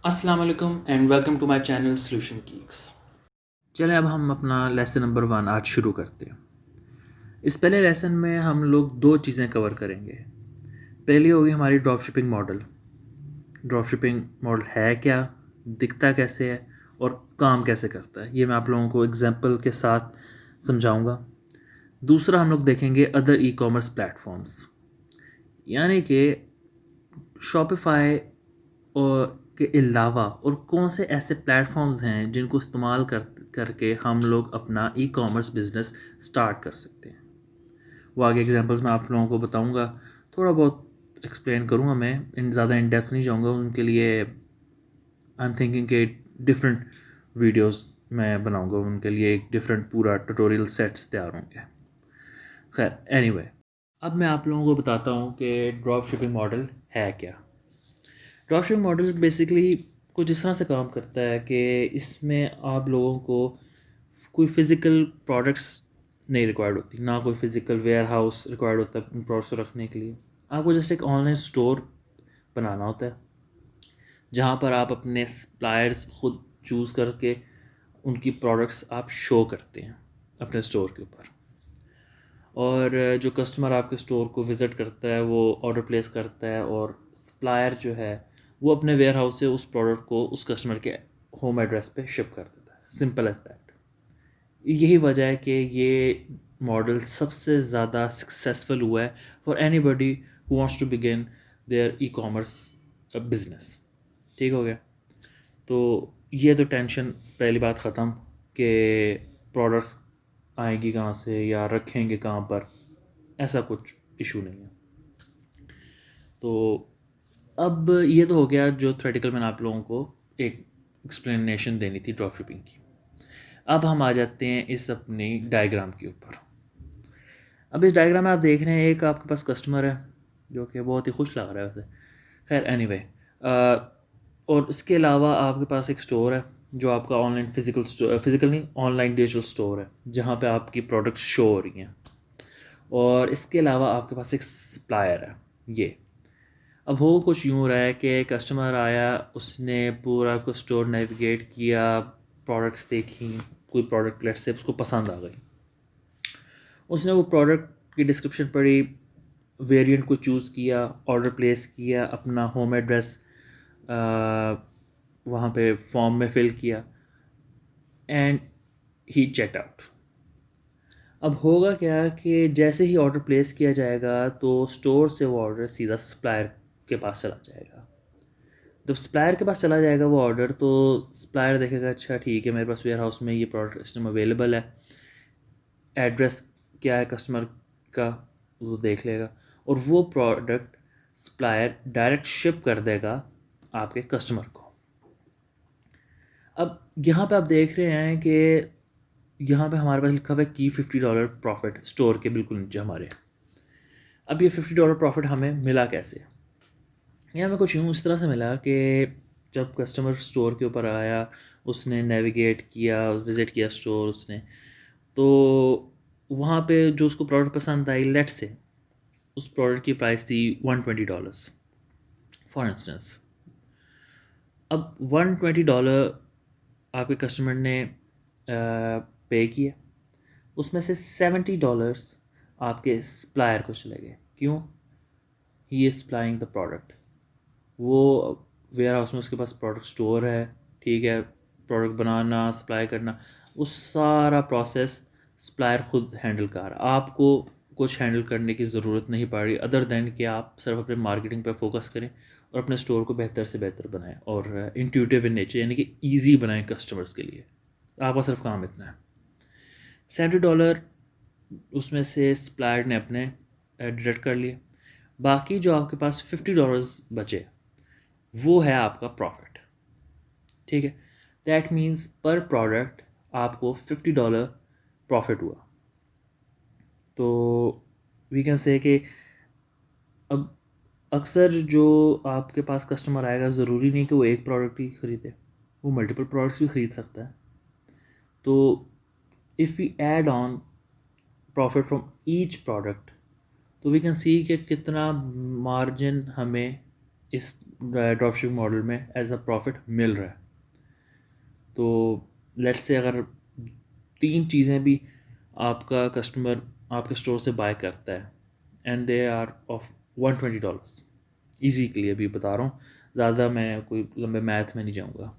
السلام علیکم and welcome to my channel solution cakes. چلیں اب ہم اپنا لیسن نمبر 1 آج شروع کرتے ہیں. اس پہلے لیسن میں ہم لوگ 2 چیزیں کور کریں گے. پہلی ہوگی ہماری drop shipping model. Drop shipping model ہے کیا، دکھتا کیسے ہے اور کام کیسے کرتا ہے، یہ میں آپ لوگوں کو ایگزامپل کے ساتھ سمجھاؤں گا. دوسرا ہم لوگ دیکھیں گے ادر ای کامرس پلیٹفارمس، یعنی کہ شاپیفائی اور کے علاوہ اور کون سے ایسے پلیٹ فارمز ہیں جن کو استعمال کر کے ہم لوگ اپنا ای کامرس بزنس سٹارٹ کر سکتے ہیں. وہ آگے ایگزامپلس میں آپ لوگوں کو بتاؤں گا، تھوڑا بہت ایکسپلین کروں گا، میں زیادہ ان ڈیپتھ نہیں جاؤں گا. ان کے لیے آئی ایم تھنکنگ کہ ڈفرینٹ ویڈیوز میں بناؤں گا، ان کے لیے ایک ڈفرینٹ پورا ٹیوٹوریل سیٹس تیار ہوں گے. خیر اینی وے، اب میں آپ لوگوں کو بتاتا ہوں کہ ڈراپ شپنگ ماڈل ہے کیا. ڈراپ شپنگ ماڈل بیسکلی کچھ اس طرح سے کام کرتا ہے کہ اس میں آپ لوگوں کو کوئی فزیکل پروڈکٹس نہیں ریکوائرڈ ہوتی، نہ کوئی فزیکل ویئر ہاؤس ریکوائرڈ ہوتا ہے ان پروڈکٹس کو رکھنے کے لیے. آپ کو جسٹ ایک آن لائن اسٹور بنانا ہوتا ہے جہاں پر آپ اپنے سپلائرس خود چوز کر کے ان کی پروڈکٹس آپ شو کرتے ہیں اپنے اسٹور کے اوپر، اور جو کسٹمر آپ کے اسٹور کو وزٹ کرتا ہے وہ آرڈر پلیس کرتا ہے، اور سپلائر جو ہے وہ اپنے ویئر ہاؤس سے اس پروڈکٹ کو اس کسٹمر کے ہوم ایڈریس پہ شپ کر دیتا ہے. Simple as that. یہی وجہ ہے کہ یہ ماڈل سب سے زیادہ سکسیزفل ہوا ہے for anybody who wants to begin their e commerce business. ٹھیک ہو گیا؟ تو یہ تو ٹینشن پہلی بات ختم کہ پروڈکٹس آئیں گی کہاں سے یا رکھیں گے کہاں پر، ایسا کچھ ایشو نہیں ہے. تو اب یہ تو ہو گیا جو تھیوریٹیکل میں نے آپ لوگوں کو ایک ایکسپلینیشن دینی تھی ڈراپ شپنگ کی. اب ہم آ جاتے ہیں اس اپنی ڈائیگرام کے اوپر. اب اس ڈائیگرام میں آپ دیکھ رہے ہیں ایک آپ کے پاس کسٹمر ہے جو کہ بہت ہی خوش لگ رہا ہے ویسے. خیر اینی وے، اور اس کے علاوہ آپ کے پاس ایک اسٹور ہے جو آپ کا آن لائن فزیکل نہیں، آن لائن ڈیجیٹل اسٹور ہے جہاں پہ آپ کی پروڈکٹس شو ہو رہی ہیں. اور اس کے علاوہ آپ کے پاس ایک سپلائر ہے. یہ اب ہو کچھ یوں رہا ہے کہ کسٹمر آیا، اس نے پورا کو اسٹور نیویگیٹ کیا، پروڈکٹس دیکھیں، کوئی پروڈکٹ لیٹ سے اس کو پسند آ گئی، اس نے وہ پروڈکٹ کی ڈسکرپشن پڑھی، ویریئنٹ کو چوز کیا، آرڈر پلیس کیا، اپنا ہوم ایڈریس وہاں پہ فارم میں فل کیا، اینڈ ہی چیک آؤٹ. اب ہوگا کیا کہ جیسے ہی آرڈر پلیس کیا جائے گا تو اسٹور سے وہ آرڈر سیدھا سپلائر کے پاس چلا جائے گا. جب سپلائر کے پاس چلا جائے گا وہ آرڈر، تو سپلائر دیکھے گا اچھا ٹھیک ہے میرے پاس ویئر ہاؤس میں یہ پروڈکٹ اس ٹائم اویلیبل ہے، ایڈریس کیا ہے کسٹمر کا وہ دیکھ لے گا، اور وہ پروڈکٹ سپلائر ڈائریکٹ شپ کر دے گا آپ کے کسٹمر کو. اب یہاں پہ آپ دیکھ رہے ہیں کہ یہاں پہ ہمارے پاس لکھا ہوا ہے کی $50 پروفٹ اسٹور کے بالکل نیچے ہمارے. اب یہ $50 پروفٹ ہمیں ملا کیسے؟ یہ ہمیں کچھ یوں اس طرح سے ملا کہ جب کسٹمر اسٹور کے اوپر آیا، اس نے نیویگیٹ کیا، وزٹ کیا اسٹور اس نے، تو وہاں پہ جو اس کو پروڈکٹ پسند آئی، لیٹ سے اس پروڈکٹ کی پرائس تھی $120 فار انسٹنس. اب $120 آپ کے کسٹمر نے پے کیا، اس میں سے $70 آپ کے سپلائر کو چلے گئے. کیوں؟ ہی از سپلائنگ دا پروڈکٹ. وہ ویئر ہاؤس میں اس کے پاس پروڈکٹ اسٹور ہے، ٹھیک ہے، پروڈکٹ بنانا، سپلائی کرنا، وہ سارا پروسیس سپلائر خود ہینڈل کر رہا. آپ کو کچھ ہینڈل کرنے کی ضرورت نہیں پڑ رہی ادر دین کہ آپ صرف اپنے مارکیٹنگ پہ فوکس کریں اور اپنے اسٹور کو بہتر سے بہتر بنائیں اور انٹیوٹیو ان نیچر، یعنی کہ ایزی بنائیں کسٹمرس کے لیے. آپ کا صرف کام اتنا ہے. $70 اس میں سے سپلائر نے اپنے ڈیڈکٹ کر لیے. باقی جو آپ کے پاس $50 بچے وہ ہے آپ کا پروفٹ. ٹھیک ہے، دیٹ مینس پر پروڈکٹ آپ کو $50 پروفٹ ہوا. تو وی کین سے کہ اب اکثر جو آپ کے پاس کسٹمر آئے گا ضروری نہیں کہ وہ ایک پروڈکٹ ہی خریدے، وہ ملٹیپل پروڈکٹس بھی خرید سکتا ہے. تو if we add on profit from each product تو وی کین سی کہ کتنا مارجن ہمیں اس ڈراپ شپنگ ماڈل میں ایز اے پروفٹ مل رہا ہے. تو لیٹس سے اگر 3 چیزیں بھی آپ کا کسٹمر آپ کے اسٹور سے بائی کرتا ہے and they are of $120, easy کے لیے بھی بتا رہا ہوں, زیادہ میں کوئی لمبے میتھ میں نہیں جاؤں گا.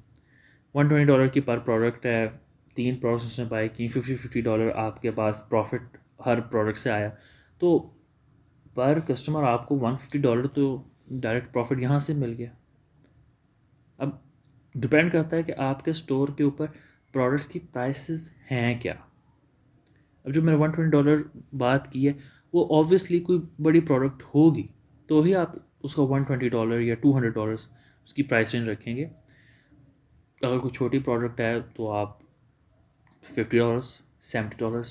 $120 کی پر پروڈکٹ ہے, 3 پروڈکٹس اس نے بائی کی, $50 آپ کے پاس پروفٹ ہر پروڈکٹ سے آیا. تو پر کسٹمر آپ کو $150 تو ڈائریکٹ پروفٹ یہاں سے مل گیا. اب ڈپینڈ کرتا ہے کہ آپ کے اسٹور کے اوپر پروڈکٹس کی پرائسز ہیں کیا. اب جو میں نے $120 بات کی ہے وہ اوبویسلی کوئی بڑی پروڈکٹ ہوگی تو ہی آپ اس کا $120 یا $200 اس کی پرائس رینج رکھیں گے. اگر کوئی چھوٹی پروڈکٹ ہے تو آپ $50, $70,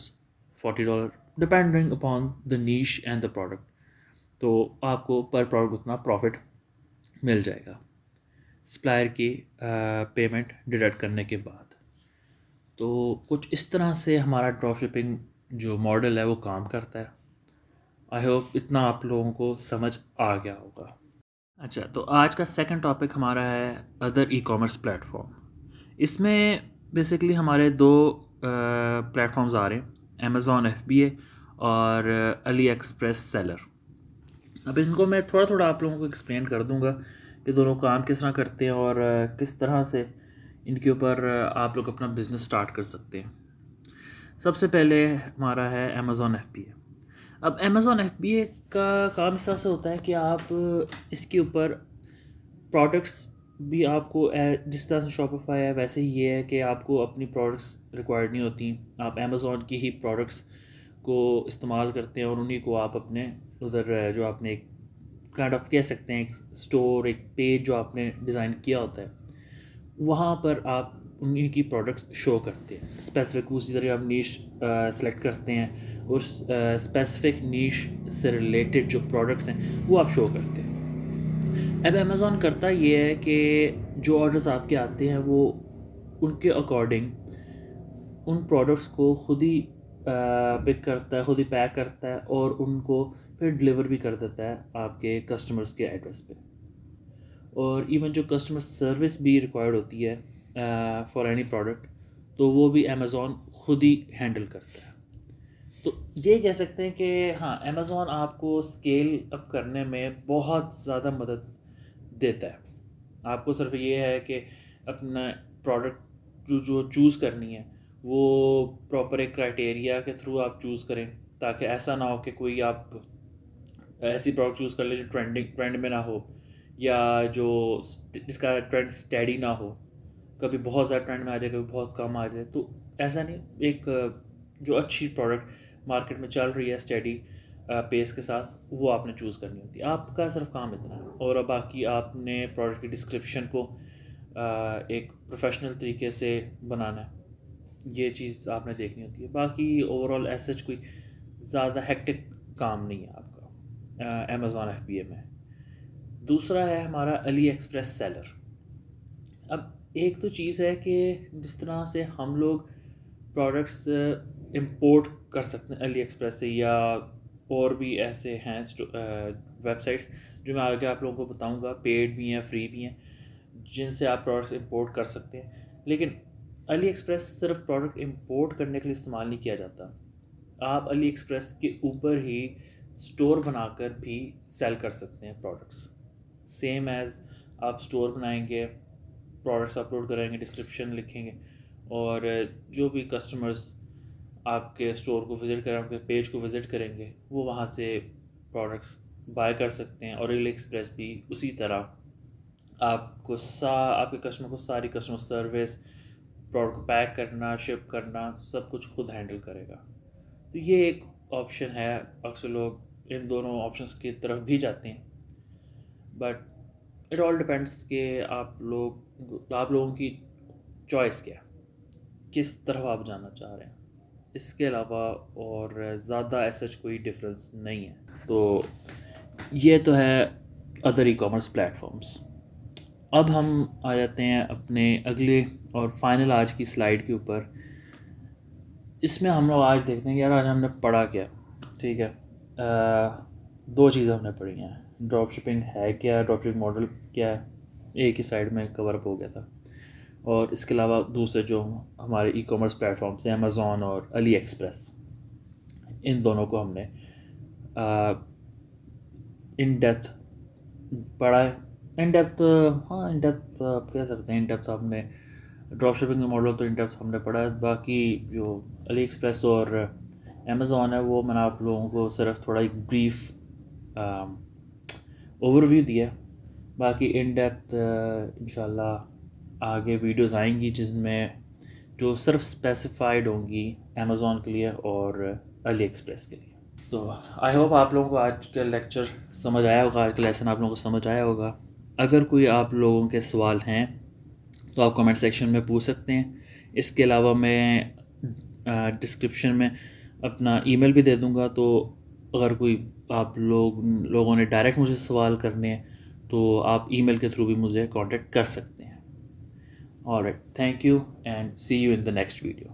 $40 depending upon the niche and the product, تو آپ کو پر پروڈکٹ اتنا پروفٹ مل جائے گا سپلائر کی پیمنٹ ڈیڈکٹ کرنے کے بعد. تو کچھ اس طرح سے ہمارا ڈراپ شپنگ جو ماڈل ہے وہ کام کرتا ہے. آئی ہوپ اتنا آپ لوگوں کو سمجھ آ گیا ہوگا. اچھا, تو آج کا سیکنڈ ٹاپک ہمارا ہے ادر ای کامرس پلیٹفارم. اس میں بیسکلی ہمارے 2 پلیٹفارمز آ رہے ہیں, امیزون FBA اور علی ایکسپریس سیلر. اب ان کو میں تھوڑا تھوڑا آپ لوگوں کو ایکسپلین کر دوں گا کہ دونوں کام کس طرح کرتے ہیں اور کس طرح سے ان کے اوپر آپ لوگ اپنا بزنس سٹارٹ کر سکتے ہیں. سب سے پہلے ہمارا ہے امیزون FBA. اب امیزون FBA کا کام اس طرح سے ہوتا ہے کہ آپ اس کے اوپر پروڈکٹس بھی آپ کو جس طرح سے شاپیفائی ہے ویسے ہی یہ ہے کہ آپ کو اپنی پروڈکٹس ریکوائرڈ نہیں ہوتی, آپ امیزون کی ہی پروڈکٹس کو استعمال کرتے ہیں اور انہیں کو آپ اپنے ادھر جو آپ نے ایک کائنڈ آف کہہ سکتے ہیں ایک اسٹور, ایک پیج جو آپ نے ڈیزائن کیا ہوتا ہے وہاں پر آپ انہیں کی پروڈکٹس شو کرتے ہیں. اسپیسیفک اسی طرح آپ نیش سلیکٹ کرتے ہیں اور اسپیسیفک نیش سے ریلیٹڈ جو پروڈکٹس ہیں وہ آپ شو کرتے ہیں. اب امیزون کرتا یہ ہے کہ جو آرڈرز آپ کے آتے ہیں وہ ان کے اکارڈنگ ان پروڈکٹس کو خود ہی پک کرتا ہے, خود ہی پیک کرتا ہے اور ان کو پھر ڈلیور بھی کر دیتا ہے آپ کے کسٹمرز کے ایڈریس پہ. اور ایون جو کسٹمر سروس بھی ریکوائرڈ ہوتی ہے فار اینی پروڈکٹ تو وہ بھی امیزون خود ہی ہینڈل کرتا ہے. تو یہ کہہ سکتے ہیں کہ ہاں امیزون آپ کو اسکیل اپ کرنے میں بہت زیادہ مدد دیتا ہے. آپ کو صرف یہ ہے کہ اپنا پروڈکٹ جو چوز کرنی ہے وہ پراپر ایک کرائٹیریا کے تھرو آپ چوز کریں تاکہ ایسا نہ ہو کہ کوئی آپ ایسی پروڈکٹ چوز کر لیں جو ٹرینڈ میں نہ ہو یا جو جس کا ٹرینڈ اسٹیڈی نہ ہو, کبھی بہت زیادہ ٹرینڈ میں آ جائے کبھی بہت کم آ جائے. تو ایسا نہیں, ایک جو اچھی پروڈکٹ مارکیٹ میں چل رہی ہے اسٹیڈی پیس کے ساتھ وہ آپ نے چوز کرنی ہوتی ہے. آپ کا صرف کام اتنا ہے اور باقی آپ نے پروڈکٹ کی ڈسکرپشن کو ایک پروفیشنل طریقے سے بنانا ہے, یہ چیز آپ نے دیکھنی ہوتی ہے. باقی اوور آل ایز سچ کوئی زیادہ ہیکٹک کام نہیں ہے آپ کا امیزون FBA میں. دوسرا ہے ہمارا علی ایکسپریس سیلر. اب ایک تو چیز ہے کہ جس طرح سے ہم لوگ پروڈکٹس امپورٹ کر سکتے ہیں علی ایکسپریس سے یا اور بھی ایسے ہیں ویب سائٹس جو میں آگے آپ لوگوں کو بتاؤں گا, پیڈ بھی ہیں فری بھی ہیں جن سے آپ پروڈکٹس امپورٹ کر سکتے ہیں. لیکن علی ایکسپریس صرف پروڈکٹ امپورٹ کرنے کے لیے استعمال نہیں کیا جاتا, آپ علی ایکسپریس کے اوپر ہی اسٹور بنا کر بھی سیل کر سکتے ہیں پروڈکٹس. سیم ایز آپ اسٹور بنائیں گے, پروڈکٹس اپلوڈ کریں گے, ڈسکرپشن لکھیں گے اور جو بھی کسٹمرز آپ کے اسٹور کو وزٹ کریں, آپ کے پیج کو وزٹ کریں گے وہ وہاں سے پروڈکٹس بائی کر سکتے ہیں. اور علی ایکسپریس بھی اسی طرح آپ کو آپ کے کسٹمر کو ساری کسٹمر سروس, پروڈکٹ کو پیک کرنا, شپ کرنا سب کچھ خود ہینڈل کرے گا. تو یہ ایک آپشن ہے. اکثر لوگ ان دونوں آپشنس کی طرف بھی جاتے ہیں بٹ اٹ آل ڈپینڈس کہ آپ لوگوں کی چوائس کیا ہے, کس طرف آپ جانا چاہ رہے ہیں. اس کے علاوہ اور زیادہ ایسا کوئی ڈفرینس نہیں ہے. تو یہ تو ہے ادر ای کامرس پلیٹفارمس. اب ہم آ جاتے ہیں اپنے اگلے اور فائنل آج کی سلائیڈ کے اوپر. اس میں ہم لوگ دیکھتے ہیں کہ یار آج ہم نے پڑھا کیا. ٹھیک ہے, 2 چیزیں ہم نے پڑھی ہیں. ڈراپ شپنگ ہے کیا، ڈراپ شپنگ ماڈل کیا ہے، ایک ہی سائڈ میں کور اپ ہو گیا تھا. اور اس کے علاوہ دوسرے جو ہمارے ای کامرس پلیٹفارمس ہیں امیزون اور علی ایکسپریس، ان دونوں کو ہم نے ان ڈیپتھ پڑھا ہے. ان ڈیپتھ آپ کہہ سکتے ہیں ان ڈیپتھ ہم نے ڈراپ شپنگ کا ماڈل تو ان ڈیپتھ ہم نے پڑھا ہے. باقی جو علی ایکسپریس اور امیزون ہے وہ میں نے آپ لوگوں کو صرف تھوڑا ایک بریف اوور ویو دیا. باقی ان ڈیپتھ انشاءاللہ آگے ویڈیوز آئیں گی جن میں جو صرف اسپیسیفائڈ ہوں گی امیزون کے لیے اور علی ایکسپریس کے لیے. تو آئی ہوپ آپ لوگوں کو آج کا لیکچر سمجھ آیا ہوگا، آج کا لیسن آپ لوگوں کو سمجھ آیا ہوگا. اگر کوئی آپ لوگوں کے سوال ہیں تو آپ کمنٹ سیکشن میں پوچھ سکتے ہیں. اس کے علاوہ میں ڈسکرپشن میں اپنا ای میل بھی دے دوں گا، تو اگر کوئی آپ لوگوں نے ڈائریکٹ مجھے سوال کرنے ہیں تو آپ ای میل کے تھرو بھی مجھے کانٹیکٹ کر سکتے ہیں. Alright, thank you and see you in the next video.